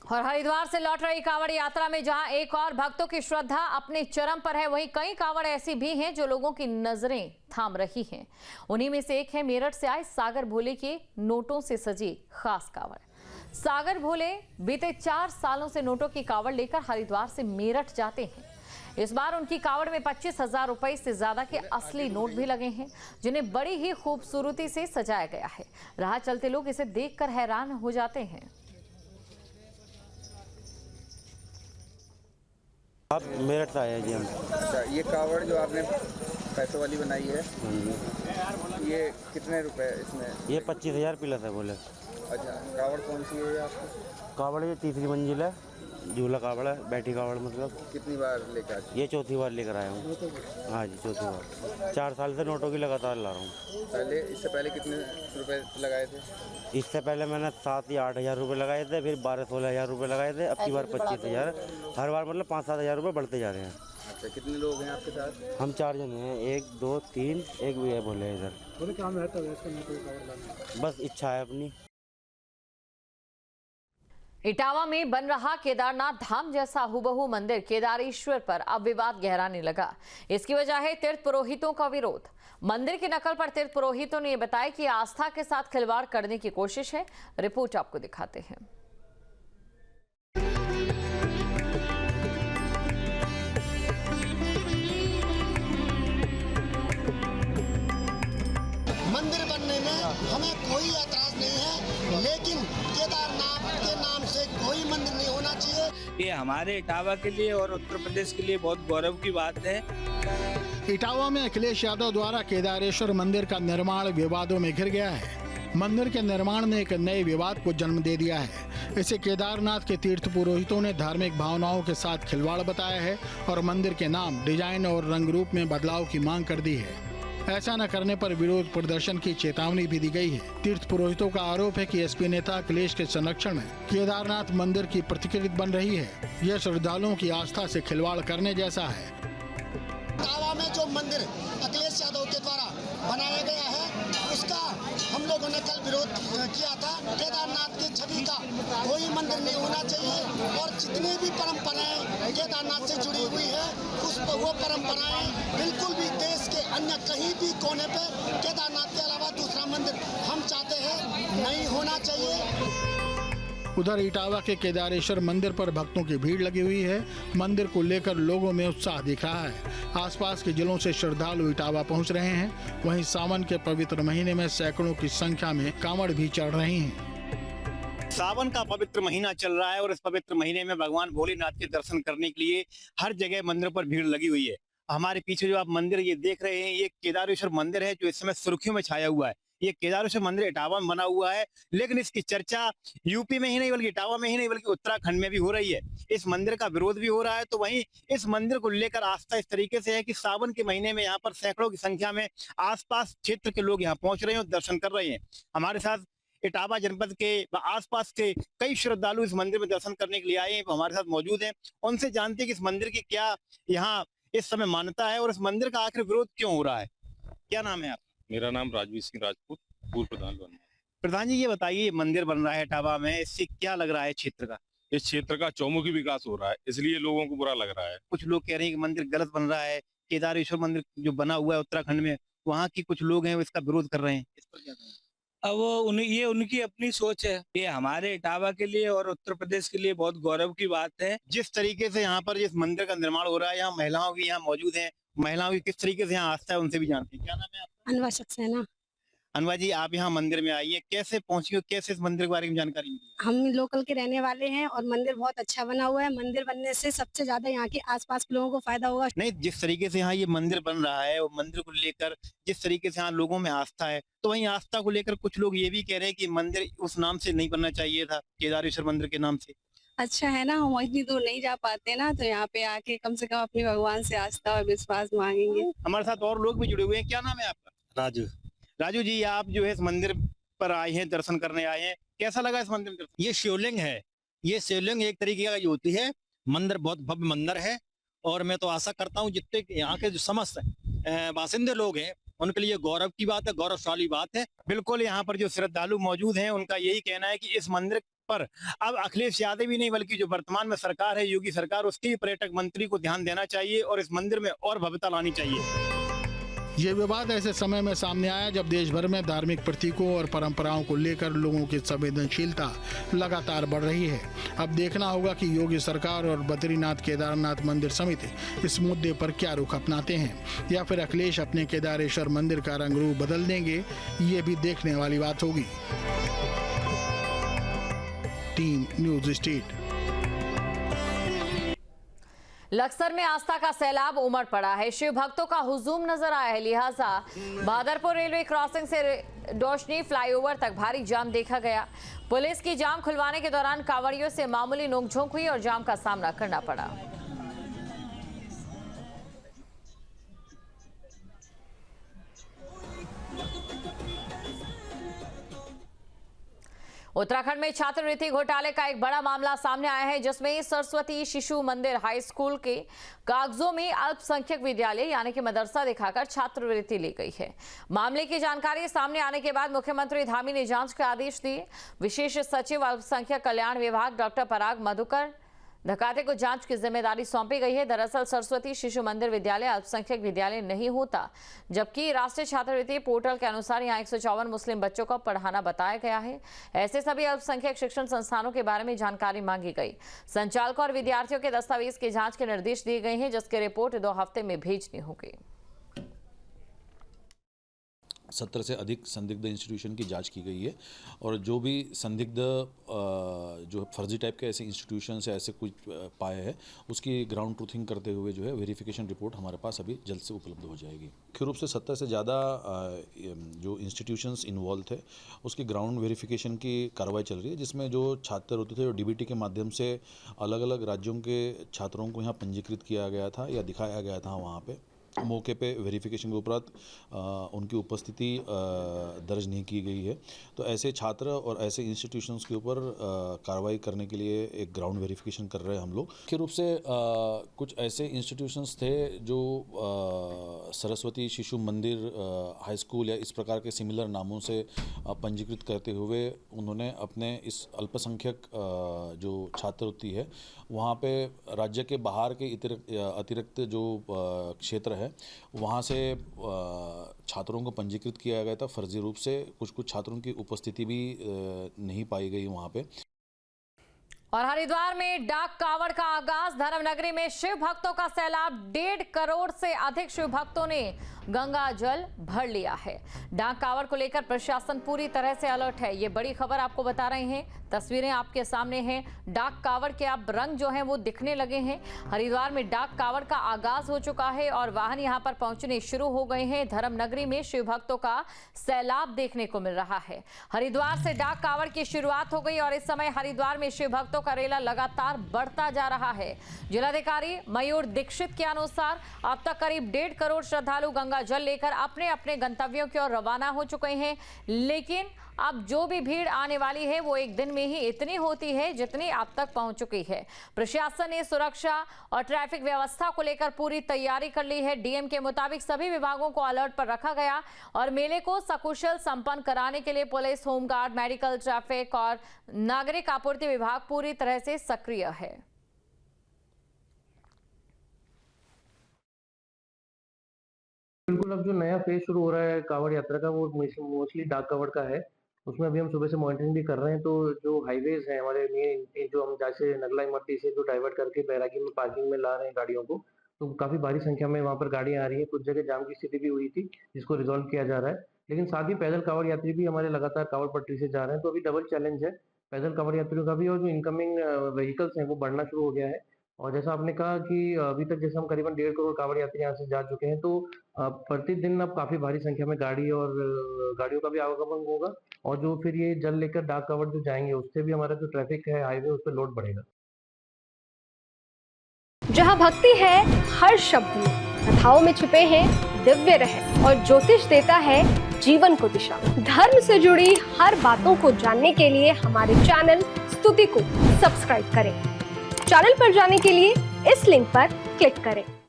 और हरिद्वार से लौट रही कांवड़ यात्रा में जहां एक और भक्तों की श्रद्धा अपने चरम पर है, वहीं कई कांवड़ ऐसी भी हैं जो लोगों की नजरें थाम रही हैं। उन्हीं में से एक है मेरठ से आए सागर भोले के नोटों से सजी खास कांवड़। सागर भोले बीते 4 सालों से नोटों की कांवड़ लेकर हरिद्वार से मेरठ जाते हैं। इस बार उनकी कांवड़ में 25,000 रुपए से ज्यादा के असली नोट भी लगे हैं, जिन्हें बड़ी ही खूबसूरती से सजाया गया है। राह चलते लोग इसे देखकर हैरान हो जाते हैं। आप मेरठ से आए हैं जी हम। अच्छा, ये कावड़ जो आपने पैसों वाली बनाई है, ये कितने रुपए इसमें? ये 25,000 प्लस है बोले। अच्छा, कावड़ कौन सी है ये आपकी? कावड़ ये तीसरी मंजिल है, झूला कावड़ है, बैठी कावड़ मतलब। कितनी बार लेकर आए? ये चौथी बार लेकर आया हूँ। हाँ जी, चौथी बार। 4 साल से नोटों की लगातार ला रहा हूँ। इससे पहले कितने रुपए लगाए थे? इससे पहले मैंने 7 या 8 हज़ार रुपये लगाए थे, फिर 12-16 हज़ार रुपये लगाए थे। अब की बार 25,000। हर बार मतलब 5-7 हज़ार रुपये बढ़ते जा रहे हैं। अच्छा, कितने लोग हैं आपके साथ? हम 4 जने हैं, 1 2 3, एक भी है बोले इधर। बस इच्छा है अपनी। इटावा में बन रहा केदारनाथ धाम जैसा हुबहू मंदिर केदारेश्वर पर अब विवाद गहराने लगा। इसकी वजह है तीर्थ पुरोहितों का विरोध। मंदिर की नकल पर तीर्थ पुरोहितों ने यह बताया कि आस्था के साथ खिलवाड़ करने की कोशिश है। रिपोर्ट आपको दिखाते हैं। मंदिर बनने में हमें कोई ऐतराज नहीं है, लेकिन केदारनाथ के नाम से कोई मंदिर नहीं होना चाहिए। ये हमारे इटावा के लिए और उत्तर प्रदेश के लिए बहुत गौरव की बात है। इटावा में अखिलेश यादव द्वारा केदारेश्वर मंदिर का निर्माण विवादों में घिर गया है। मंदिर के निर्माण ने एक नए विवाद को जन्म दे दिया है। इसे केदारनाथ के तीर्थ पुरोहितों ने धार्मिक भावनाओं के साथ खिलवाड़ बताया है और मंदिर के नाम, डिजाइन और रंग रूप में बदलाव की मांग कर दी है। ऐसा न करने पर विरोध प्रदर्शन की चेतावनी भी दी गई है। तीर्थ पुरोहितों का आरोप है कि एसपी नेता अखिलेश के संरक्षण में केदारनाथ मंदिर की प्रतिकृति बन रही है। यह श्रद्धालुओं की आस्था से खिलवाड़ करने जैसा है। इटावा में जो मंदिर अखिलेश यादव के द्वारा बनाया गया है, उसका हम लोगों ने कल विरोध किया था। केदारनाथ की छवि का कोई मंदिर नहीं होना चाहिए और जितनी भी परंपराएं केदारनाथ से जुड़ी हुई है, वो परंपराएं बिल्कुल भी देश के अन्य कहीं भी कोने पे केदारनाथ के अलावा दूसरा मंदिर हम चाहते हैं नहीं होना चाहिए। उधर इटावा के केदारेश्वर मंदिर पर भक्तों की भीड़ लगी हुई है। मंदिर को लेकर लोगों में उत्साह दिख रहा है। आसपास के जिलों से श्रद्धालु इटावा पहुंच रहे हैं। वहीं सावन के पवित्र महीने में सैकड़ों की संख्या में कांवड़ भी चढ़ रही हैं। सावन का पवित्र महीना चल रहा है और इस पवित्र महीने में भगवान भोलेनाथ के दर्शन करने के लिए हर जगह मंदिर पर भीड़ लगी हुई है। हमारे पीछे जो आप मंदिर ये देख रहे हैं, ये केदारेश्वर मंदिर है जो इस समय सुर्खियों में छाया हुआ है। ये केदारेश्वर मंदिर इटावा में बना हुआ है, लेकिन इसकी चर्चा यूपी में ही नहीं बल्कि इटावा में ही नहीं बल्कि उत्तराखंड में भी हो रही है। इस मंदिर का विरोध भी हो रहा है। तो वहीं इस मंदिर को लेकर आस्था इस तरीके से है कि सावन के महीने में यहाँ पर सैकड़ों की संख्या में आसपास क्षेत्र के लोग यहाँ पहुंच रहे हैं और दर्शन कर रहे हैं। हमारे साथ इटावा जनपद के आसपास के कई श्रद्धालु इस मंदिर में दर्शन करने के लिए आए हैं, वो हमारे साथ मौजूद हैं। उनसे जानते हैं कि इस मंदिर की क्या यहाँ इस समय मान्यता है और इस मंदिर का आखिर विरोध क्यों हो रहा है। क्या नाम है आप? मेरा नाम राजवीर सिंह राजपूत, पूर्व प्रधान। प्रधान जी, ये बताइए, ये मंदिर बन रहा है इटावा में, इससे क्या लग रहा है क्षेत्र का? इस क्षेत्र का चौमुखी विकास हो रहा है, इसलिए लोगों को बुरा लग रहा है। कुछ लोग कह रहे हैं कि मंदिर गलत बन रहा है। केदारेश्वर मंदिर जो बना हुआ है उत्तराखंड में, वहाँ की कुछ लोग हैं वो इसका विरोध कर रहे हैं। इस पर क्या कहें? अब ये उनकी अपनी सोच है। ये हमारे इटावा के लिए और उत्तर प्रदेश के लिए बहुत गौरव की बात है। जिस तरीके से यहाँ पर जिस मंदिर का निर्माण हो रहा है, यहाँ महिलाओं की यहाँ मौजूद है, महिलाओं की किस तरीके से यहाँ आस्था है उनसे भी जानते हैं। क्या नाम है आपका? अनवा सक्सेना। अनवा जी, आप यहाँ मंदिर में आई है, कैसे पहुंची हो, कैसे इस मंदिर के बारे में जानकारी मिली? हम लोकल के रहने वाले हैं और मंदिर बहुत अच्छा बना हुआ है। मंदिर बनने से सबसे ज्यादा यहाँ के आसपास के लोगों को फायदा होगा। नहीं, जिस तरीके से यहाँ ये मंदिर बन रहा है और मंदिर को लेकर जिस तरीके से यहाँ लोगों में आस्था है, तो वहीं आस्था को लेकर कुछ लोग ये भी कह रहे हैं कि मंदिर उस नाम से नहीं बनना चाहिए था, केदारेश्वर मंदिर के नाम से। अच्छा है ना, हम इतनी दूर नहीं जा पाते ना, तो यहाँ पे आके कम से कम अपने भगवान से आस्था और विश्वास मांगेंगे। हमारे साथ और लोग भी जुड़े हुए हैं। क्या नाम है आपका? राजू। राजू जी, आप जो है इस मंदिर पर आए हैं, दर्शन करने आए हैं, कैसा लगा इस मंदिर में दर्शन? ये शिवलिंग है। ये शिवलिंग एक तरीके का जो होती है, मंदिर बहुत भव्य मंदिर है और मैं तो आशा करता हूँ जितने यहाँ के जो समस्त बासिंदे लोग हैं उनके लिए गौरव की बात है, गौरवशाली बात है। बिल्कुल, यहाँ पर जो श्रद्धालु मौजूद हैं उनका यही कहना है कि इस मंदिर पर अब अखिलेश यादव ही नहीं बल्कि जो वर्तमान में सरकार है, योगी सरकार, उसके पर्यटक मंत्री को ध्यान देना चाहिए और इस मंदिर में और भव्यता लानी चाहिए। ये विवाद ऐसे समय में सामने आया जब देश भर में धार्मिक प्रतीकों और परंपराओं को लेकर लोगों की संवेदनशीलता लगातार बढ़ रही है। अब देखना होगा कि योगी सरकार और बद्रीनाथ केदारनाथ मंदिर समिति इस मुद्दे पर क्या रुख अपनाते हैं या फिर अखिलेश अपने केदारेश्वर मंदिर का रंग रूप बदल देंगे, ये भी देखने वाली बात होगी। Team news state. लक्सर में आस्था का सैलाब उमड़ पड़ा है। शिव भक्तों का हुजूम नजर आया है, लिहाजा बहादुरपुर रेलवे क्रॉसिंग से रोशनी फ्लाईओवर तक भारी जाम देखा गया। पुलिस की जाम खुलवाने के दौरान कांवड़ियों से मामूली नोकझोंक हुई और जाम का सामना करना पड़ा। उत्तराखंड में छात्रवृत्ति घोटाले का एक बड़ा मामला सामने आया है, जिसमें सरस्वती शिशु मंदिर हाई स्कूल के कागजों में अल्पसंख्यक विद्यालय यानी कि मदरसा दिखाकर छात्रवृत्ति ली गई है। मामले की जानकारी सामने आने के बाद मुख्यमंत्री धामी ने जांच के आदेश दिए। विशेष सचिव अल्पसंख्यक कल्याण विभाग डॉक्टर पराग मधुकर धकाते को जांच की जिम्मेदारी सौंपी गई है। दरअसल सरस्वती शिशु मंदिर विद्यालय अल्पसंख्यक विद्यालय नहीं होता, जबकि राष्ट्रीय छात्रवृत्ति पोर्टल के अनुसार यहां 154 मुस्लिम बच्चों को पढ़ाना बताया गया है। ऐसे सभी अल्पसंख्यक शिक्षण संस्थानों के बारे में जानकारी मांगी गई। संचालकों और विद्यार्थियों के दस्तावेज की जांच के निर्देश दिए गए हैं, जिसकी रिपोर्ट 2 हफ्ते में भेजनी होगी। 70 से अधिक संदिग्ध इंस्टीट्यूशन की जांच की गई है और जो भी संदिग्ध जो फर्जी टाइप के ऐसे इंस्टीट्यूशन से ऐसे कुछ पाए हैं, उसकी ग्राउंड ट्रूथिंग करते हुए जो है वेरिफिकेशन रिपोर्ट हमारे पास अभी जल्द से उपलब्ध हो जाएगी। मुख्य रूप से 70 से ज़्यादा जो इंस्टीट्यूशंस इन्वॉल्व थे उसकी ग्राउंड वेरिफिकेशन की कार्रवाई चल रही है, जिसमें जो छात्र होते थे वो डीबीटी के माध्यम से अलग अलग राज्यों के छात्रों को यहाँ पंजीकृत किया गया था या दिखाया गया था। वहाँ पे मौके पे वेरिफिकेशन के उपरांत उनकी उपस्थिति दर्ज नहीं की गई है, तो ऐसे छात्र और ऐसे इंस्टीट्यूशंस के ऊपर कार्रवाई करने के लिए एक ग्राउंड वेरिफिकेशन कर रहे हैं हम लोग। मुख्य रूप से कुछ ऐसे इंस्टीट्यूशंस थे जो सरस्वती शिशु मंदिर हाई स्कूल या इस प्रकार के सिमिलर नामों से पंजीकृत करते हुए उन्होंने अपने इस अल्पसंख्यक जो छात्रवृत्ति है वहाँ पे राज्य के बाहर के अतिरिक्त जो क्षेत्र है वहाँ से छात्रों को पंजीकृत किया गया था फर्जी रूप से। कुछ छात्रों की उपस्थिति भी नहीं पाई गई वहाँ पे। और हरिद्वार में डाक कावड़ का आगाज। धर्मनगरी में शिव भक्तों का सैलाब। 1.5 करोड़ से अधिक शिव भक्तों ने गंगा जल भर लिया है। डाक कावड़ को लेकर प्रशासन पूरी तरह से अलर्ट है। ये बड़ी खबर आपको बता रहे हैं, तस्वीरें आपके सामने हैं। डाक कावड़ के अब रंग जो हैं वो दिखने लगे हैं। हरिद्वार में डाक कावड़ का आगाज हो चुका है और वाहन यहां पर पहुंचने शुरू हो गए हैं। धर्मनगरी में शिव भक्तों का सैलाब देखने को मिल रहा है। हरिद्वार से डाक कावड़ की शुरुआत हो गई और इस समय हरिद्वार में शिव भक्तों का रेला लगातार बढ़ता जा रहा है। जिलाधिकारी मयूर दीक्षित के अनुसार अब तक करीब 1.5 करोड़ श्रद्धालु गंगा जल लेकर अपने अपने गंतव्यों की ओर रवाना हो चुके हैं, लेकिन अब जो भी भीड़ आने वाली है वो एक दिन में ही इतनी होती है जितनी अब तक पहुंच चुकी है। प्रशासन ने सुरक्षा और ट्रैफिक व्यवस्था को लेकर पूरी तैयारी कर ली है। डीएम के मुताबिक सभी विभागों को अलर्ट पर रखा गया और मेले को सकुशल संपन्न कराने के लिए पुलिस, होमगार्ड, मेडिकल, ट्रैफिक और नागरिक आपूर्ति विभाग पूरी तरह से सक्रिय है। बिल्कुल, अब जो नया फेज शुरू हो रहा है कांवड़ यात्रा का वो मोस्टली डाक कांवड़ का है। उसमें अभी हम सुबह से मॉनिटरिंग भी कर रहे हैं। तो जो हाईवेज हैं हमारे मेन, जो हम जैसे नगला इमरती से जो डाइवर्ट करके बैरागी में पार्किंग में ला रहे हैं गाड़ियों को, तो काफ़ी भारी संख्या में वहाँ पर गाड़ियाँ आ रही हैं। कुछ जगह जाम की स्थिति भी हुई थी जिसको रिजॉल्व किया जा रहा है, लेकिन साथ ही पैदल कांवड़ यात्री भी हमारे लगातार कांवड़ पटरी से जा रहे हैं। तो अभी डबल चैलेंज है पैदल कांवड़ यात्रियों का भी, और जो इनकमिंग व्हीकल्स हैं वो बढ़ना शुरू हो गया है। और जैसा आपने कहा कि अभी तक जैसे हम करीबन 1.5 करोड़ कांवड़ यात्री यहाँ से जा चुके हैं, तो प्रतिदिन अब काफ़ी भारी संख्या में गाड़ी और गाड़ियों का भी आवागमन होगा। और जो फिर ये जल लेकर डाक कांवड़ जो जाएंगे उससे भी हमारा जो ट्रैफिक है हाईवे उस पर लोड बढ़ेगा। जहाँ भक्ति है हर शब्द में, कथाओं में छुपे हैं दिव्य रहस्य और ज्योतिष देता है जीवन को दिशा। धर्म से जुड़ी हर बातों को जानने के लिए हमारे चैनल स्तुति को सब्सक्राइब करें। चैनल पर जाने के लिए इस लिंक पर क्लिक करें।